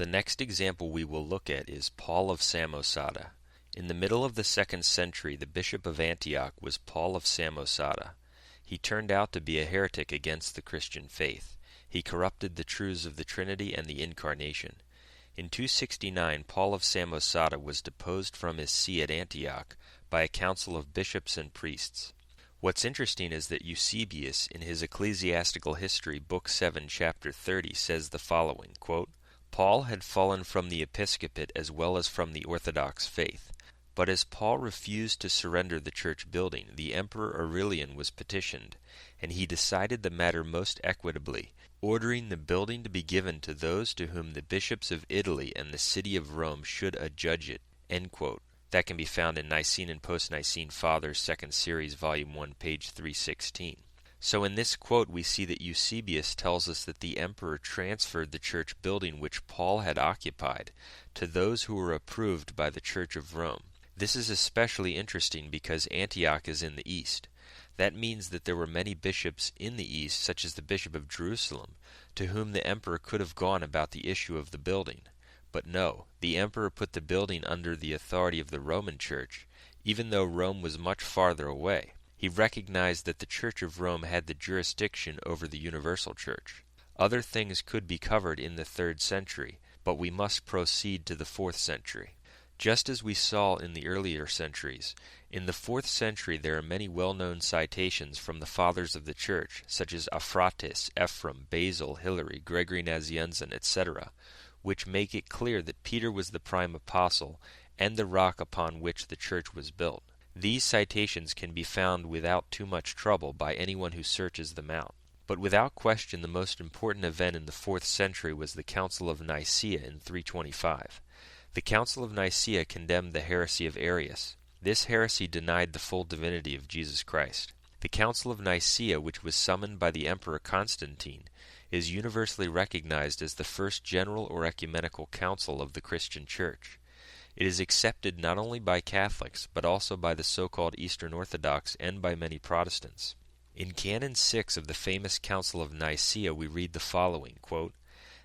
The next example we will look at is Paul of Samosata. In the middle of the 2nd century, the Bishop of Antioch was Paul of Samosata. He turned out to be a heretic against the Christian faith. He corrupted the truths of the Trinity and the Incarnation. In 269, Paul of Samosata was deposed from his see at Antioch by a council of bishops and priests. What's interesting is that Eusebius, in his Ecclesiastical History, Book 7, Chapter 30, says the following, quote, Paul had fallen from the episcopate as well as from the Orthodox faith. But as Paul refused to surrender the church building, the Emperor Aurelian was petitioned, and he decided the matter most equitably, ordering the building to be given to those to whom the bishops of Italy and the city of Rome should adjudge it. End quote. That can be found in Nicene and Post-Nicene Fathers, 2nd Series, Volume 1, page 316. So in this quote we see that Eusebius tells us that the emperor transferred the church building which Paul had occupied to those who were approved by the Church of Rome. This is especially interesting because Antioch is in the east. That means that there were many bishops in the east, such as the Bishop of Jerusalem, to whom the emperor could have gone about the issue of the building. But no, the emperor put the building under the authority of the Roman Church, even though Rome was much farther away. He recognized that the Church of Rome had the jurisdiction over the universal Church. Other things could be covered in the 3rd century, but we must proceed to the 4th century. Just as we saw in the earlier centuries, in the 4th century there are many well-known citations from the Fathers of the Church, such as Aphraates, Ephraim, Basil, Hilary, Gregory Nazianzen, etc., which make it clear that Peter was the prime apostle and the rock upon which the church was built. These citations can be found without too much trouble by anyone who searches them out. But without question the most important event in the 4th century was the Council of Nicaea in 325. The Council of Nicaea condemned the heresy of Arius. This heresy denied the full divinity of Jesus Christ. The Council of Nicaea, which was summoned by the Emperor Constantine, is universally recognized as the first general or ecumenical council of the Christian Church. It is accepted not only by Catholics, but also by the so-called Eastern Orthodox and by many Protestants. In Canon 6 of the famous Council of Nicaea we read the following, quote,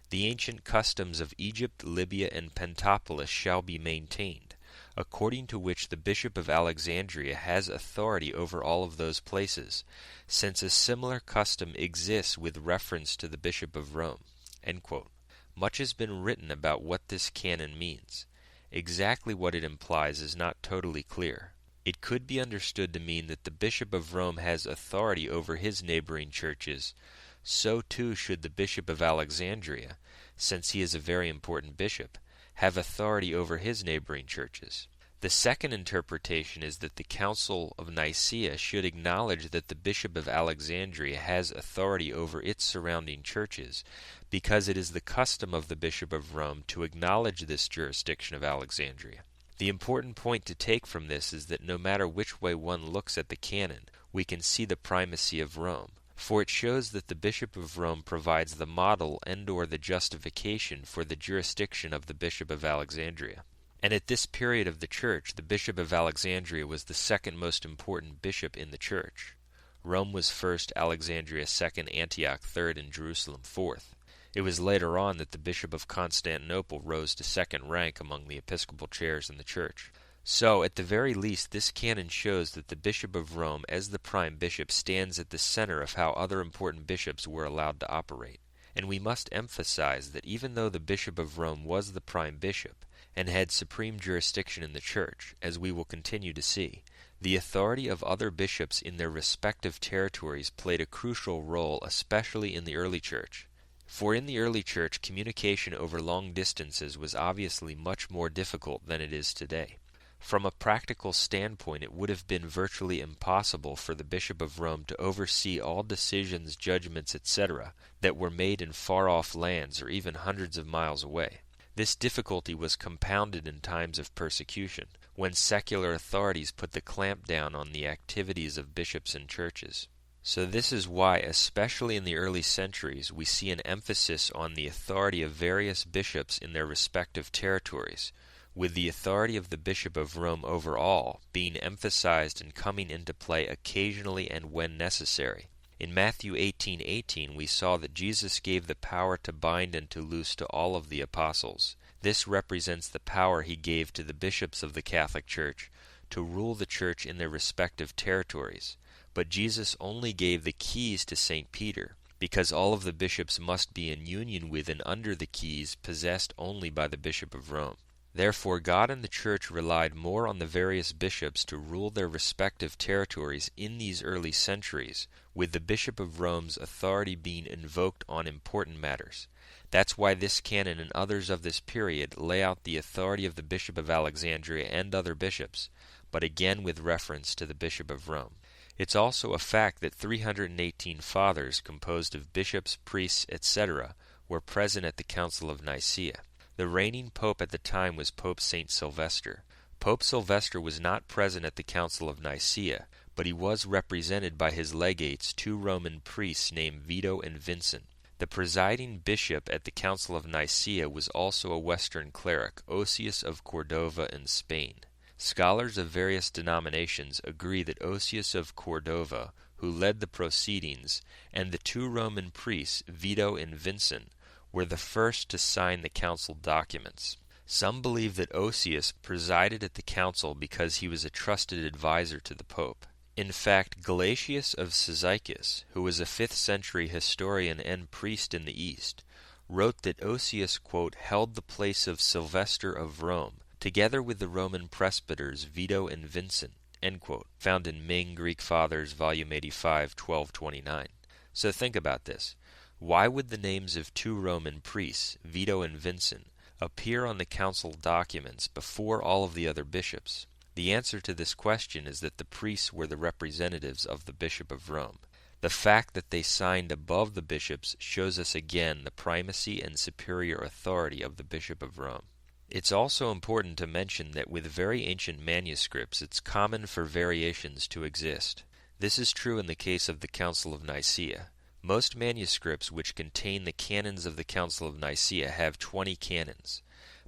The ancient customs of Egypt, Libya, and Pentapolis shall be maintained, according to which the Bishop of Alexandria has authority over all of those places, since a similar custom exists with reference to the Bishop of Rome. End quote. Much has been written about what this canon means. Exactly what it implies is not totally clear. It could be understood to mean that the Bishop of Rome has authority over his neighboring churches. So too should the Bishop of Alexandria, since he is a very important bishop, have authority over his neighboring churches. The second interpretation is that the Council of Nicaea should acknowledge that the Bishop of Alexandria has authority over its surrounding churches, because it is the custom of the Bishop of Rome to acknowledge this jurisdiction of Alexandria. The important point to take from this is that no matter which way one looks at the canon, we can see the primacy of Rome, for it shows that the Bishop of Rome provides the model and/or the justification for the jurisdiction of the Bishop of Alexandria. And at this period of the Church, the Bishop of Alexandria was the second most important bishop in the Church. Rome was first, Alexandria second, Antioch third, and Jerusalem fourth. It was later on that the Bishop of Constantinople rose to second rank among the episcopal chairs in the Church. So, at the very least, this canon shows that the Bishop of Rome, as the prime bishop, stands at the center of how other important bishops were allowed to operate. And we must emphasize that even though the Bishop of Rome was the prime bishop, and had supreme jurisdiction in the Church, as we will continue to see, the authority of other bishops in their respective territories played a crucial role, especially in the early Church. For in the early Church, communication over long distances was obviously much more difficult than it is today. From a practical standpoint, it would have been virtually impossible for the Bishop of Rome to oversee all decisions, judgments, etc., that were made in far-off lands or even hundreds of miles away. This difficulty was compounded in times of persecution, when secular authorities put the clamp down on the activities of bishops and churches. So this is why, especially in the early centuries, we see an emphasis on the authority of various bishops in their respective territories, with the authority of the Bishop of Rome over all being emphasized and coming into play occasionally and when necessary. In Matthew 18:18 we saw that Jesus gave the power to bind and to loose to all of the apostles. This represents the power he gave to the bishops of the Catholic Church to rule the Church in their respective territories. But Jesus only gave the keys to St. Peter, because all of the bishops must be in union with and under the keys possessed only by the Bishop of Rome. Therefore, God and the Church relied more on the various bishops to rule their respective territories in these early centuries, with the Bishop of Rome's authority being invoked on important matters. That's why this canon and others of this period lay out the authority of the Bishop of Alexandria and other bishops, but again with reference to the Bishop of Rome. It's also a fact that 318 fathers composed of bishops, priests, etc. were present at the Council of Nicaea. The reigning pope at the time was Pope St. Sylvester. Pope Sylvester was not present at the Council of Nicaea, but he was represented by his legates, 2 Roman priests named Vito and Vincent. The presiding bishop at the Council of Nicaea was also a Western cleric, Osius of Cordova in Spain. Scholars of various denominations agree that Osius of Cordova, who led the proceedings, and the 2 Roman priests, Vito and Vincent, were the first to sign the council documents. Some believe that Osius presided at the council because he was a trusted advisor to the pope. In fact, Gelasius of Cyzicus, who was a 5th century historian and priest in the East, wrote that Osius, quote, held the place of Sylvester of Rome, together with the Roman presbyters Vito and Vincent, end quote, found in Ming Greek Fathers, volume 85, 1229. So think about this. Why would the names of 2 Roman priests, Vito and Vincent, appear on the council documents before all of the other bishops? The answer to this question is that the priests were the representatives of the Bishop of Rome. The fact that they signed above the bishops shows us again the primacy and superior authority of the Bishop of Rome. It's also important to mention that with very ancient manuscripts it's common for variations to exist. This is true in the case of the Council of Nicaea. Most manuscripts which contain the canons of the Council of Nicaea have 20 canons,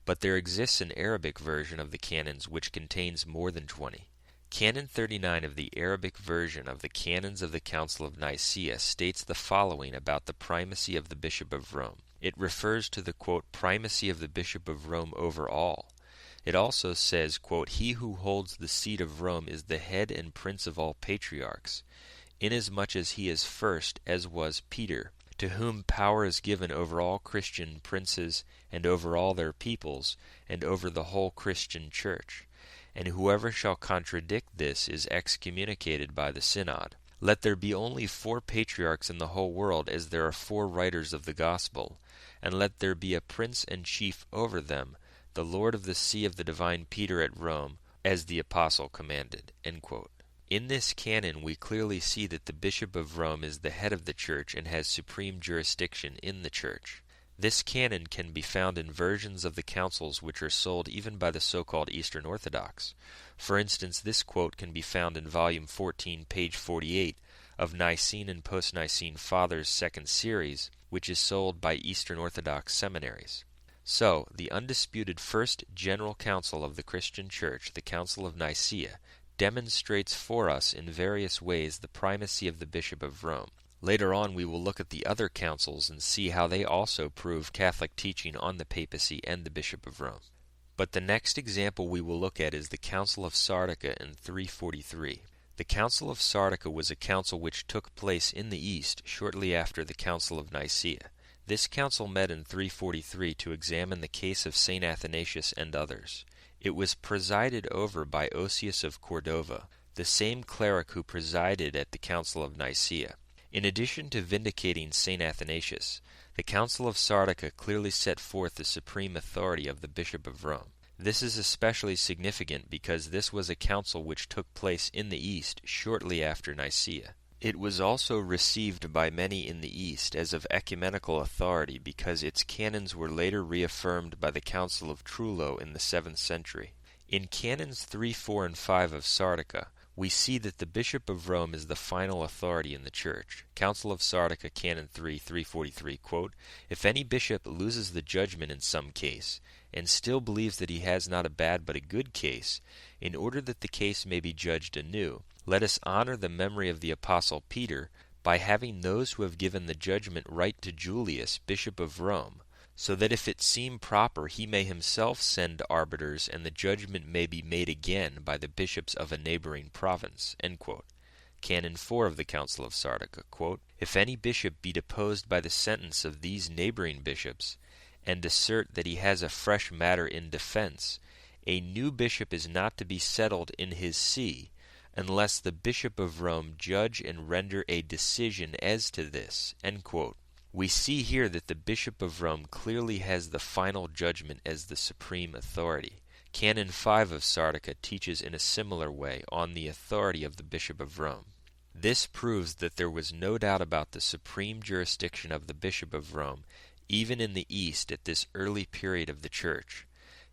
but there exists an Arabic version of the canons which contains more than 20. Canon 39 of the Arabic version of the canons of the Council of Nicaea states the following about the primacy of the Bishop of Rome. It refers to the, quote, primacy of the Bishop of Rome over all. It also says, quote, he who holds the seat of Rome is the head and prince of all patriarchs, inasmuch as he is first, as was Peter, to whom power is given over all Christian princes, and over all their peoples, and over the whole Christian church. And whoever shall contradict this is excommunicated by the synod. Let there be only 4 patriarchs in the whole world, as there are 4 writers of the gospel, and let there be a prince and chief over them, the Lord of the see of the divine Peter at Rome, as the apostle commanded, end quote. In this canon we clearly see that the Bishop of Rome is the head of the Church and has supreme jurisdiction in the Church. This canon can be found in versions of the councils which are sold even by the so-called Eastern Orthodox. For instance, this quote can be found in volume 14, page 48 of Nicene and Post-Nicene Fathers' second series, which is sold by Eastern Orthodox seminaries. So, the undisputed first general council of the Christian Church, the Council of Nicaea, demonstrates for us in various ways the primacy of the Bishop of Rome. Later on we will look at the other councils and see how they also prove Catholic teaching on the papacy and the Bishop of Rome. But the next example we will look at is the Council of Sardica in 343. The Council of Sardica was a council which took place in the East shortly after the Council of Nicaea. This council met in 343 to examine the case of St. Athanasius and others. It was presided over by Osius of Cordova, the same cleric who presided at the Council of Nicaea. In addition to vindicating St. Athanasius, the Council of Sardica clearly set forth the supreme authority of the Bishop of Rome. This is especially significant because this was a council which took place in the East shortly after Nicaea. It was also received by many in the East as of ecumenical authority because its canons were later reaffirmed by the Council of Trullo in the 7th century. In Canons 3, 4, and 5 of Sardica, we see that the Bishop of Rome is the final authority in the Church. Council of Sardica, Canon 3, 343, quote, if any bishop loses the judgment in some case, and still believes that he has not a bad but a good case, in order that the case may be judged anew, let us honor the memory of the Apostle Peter by having those who have given the judgment write to Julius, Bishop of Rome, so that if it seem proper he may himself send arbiters, and the judgment may be made again by the bishops of a neighboring province." Canon 4 of the Council of Sardica, "If any bishop be deposed by the sentence of these neighboring bishops, and assert that he has a fresh matter in defense, a new bishop is not to be settled in his see, unless the Bishop of Rome judge and render a decision as to this." We see here that the Bishop of Rome clearly has the final judgment as the supreme authority. Canon 5 of Sardica teaches in a similar way on the authority of the Bishop of Rome. This proves that there was no doubt about the supreme jurisdiction of the Bishop of Rome, even in the East at this early period of the Church.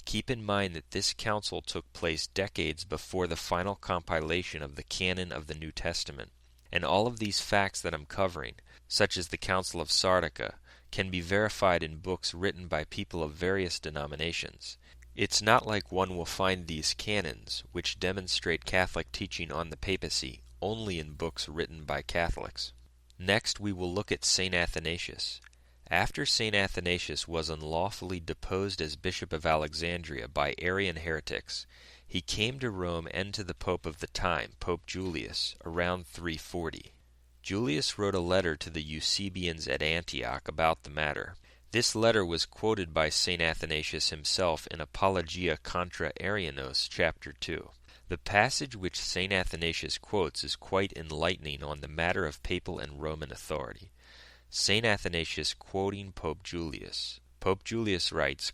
Keep in mind that this council took place decades before the final compilation of the canon of the New Testament, and all of these facts that I'm covering, such as the Council of Sardica, can be verified in books written by people of various denominations. It's not like one will find these canons, which demonstrate Catholic teaching on the papacy, only in books written by Catholics. Next, we will look at St. Athanasius. After St. Athanasius was unlawfully deposed as Bishop of Alexandria by Arian heretics, he came to Rome and to the Pope of the time, Pope Julius, around 340. Julius wrote a letter to the Eusebians at Antioch about the matter. This letter was quoted by St. Athanasius himself in Apologia contra Arianos, chapter 2. The passage which St. Athanasius quotes is quite enlightening on the matter of papal and Roman authority. St. Athanasius quoting Pope Julius. Pope Julius writes,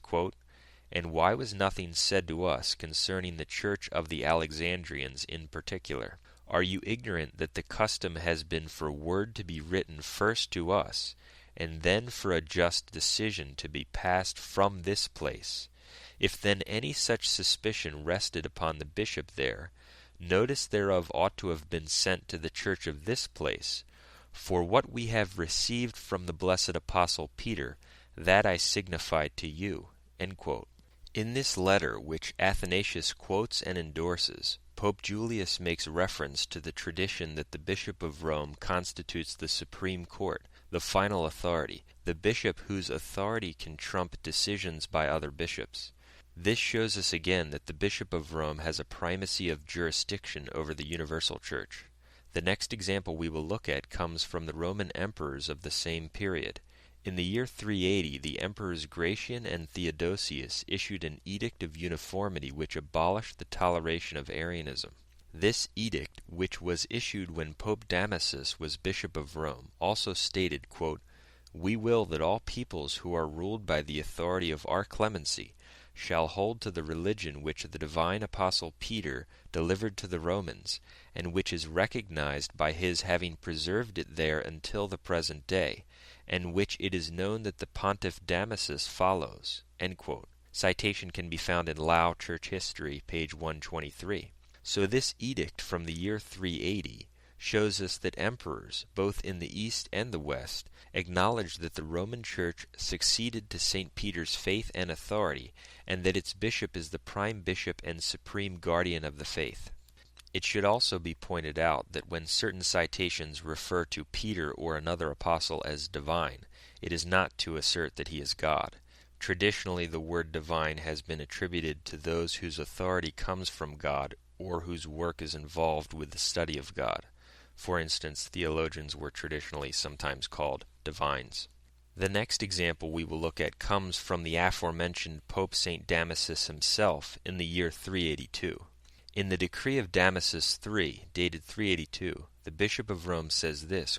"And why was nothing said to us concerning the Church of the Alexandrians in particular? Are you ignorant that the custom has been for word to be written first to us, and then for a just decision to be passed from this place? If then any such suspicion rested upon the bishop there, notice thereof ought to have been sent to the church of this place. For what we have received from the blessed Apostle Peter, that I signified to you." In this letter, which Athanasius quotes and endorses, Pope Julius makes reference to the tradition that the Bishop of Rome constitutes the supreme court, the final authority, the bishop whose authority can trump decisions by other bishops. This shows us again that the Bishop of Rome has a primacy of jurisdiction over the universal church. The next example we will look at comes from the Roman emperors of the same period. In the year 380, the Emperors Gratian and Theodosius issued an edict of uniformity which abolished the toleration of Arianism. This edict, which was issued when Pope Damasus was Bishop of Rome, also stated, "We will that all peoples who are ruled by the authority of our clemency shall hold to the religion which the divine Apostle Peter delivered to the Romans, and which is recognized by his having preserved it there until the present day, and which it is known that the Pontiff Damasus follows." Citation can be found in Lau Church History, page 123. So this edict from the year 380 shows us that emperors, both in the East and the West, acknowledged that the Roman Church succeeded to St. Peter's faith and authority, and that its bishop is the prime bishop and supreme guardian of the faith. It should also be pointed out that when certain citations refer to Peter or another apostle as divine, it is not to assert that he is God. Traditionally, the word divine has been attributed to those whose authority comes from God or whose work is involved with the study of God. For instance, theologians were traditionally sometimes called divines. The next example we will look at comes from the aforementioned Pope St. Damasus himself in the year 382. In the decree of Damasus III, dated 382, the Bishop of Rome says this,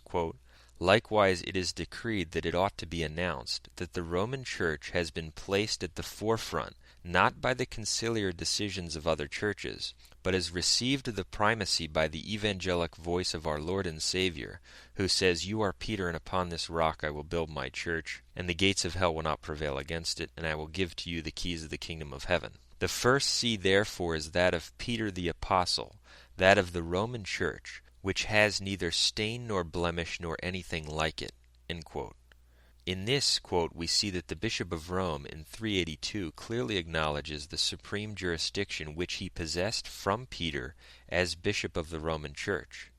"Likewise it is decreed that it ought to be announced that the Roman Church has been placed at the forefront, not by the conciliar decisions of other churches, but has received the primacy by the evangelic voice of our Lord and Savior, who says, 'You are Peter, and upon this rock I will build my church, and the gates of hell will not prevail against it, and I will give to you the keys of the kingdom of heaven.' The first see therefore is that of Peter the Apostle, that of the Roman Church, which has neither stain nor blemish nor anything like it." In this, we see that the Bishop of Rome in 382 clearly acknowledges the supreme jurisdiction which he possessed from Peter as Bishop of the Roman Church.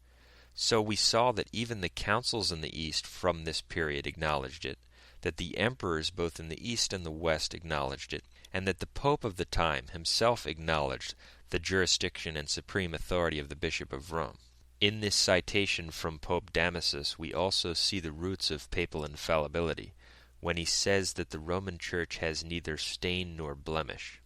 So we saw that even the councils in the East from this period acknowledged it, that the emperors both in the East and the West acknowledged it, and that the Pope of the time himself acknowledged the jurisdiction and supreme authority of the Bishop of Rome. In this citation from Pope Damasus we also see the roots of papal infallibility, when he says that the Roman Church has neither stain nor blemish.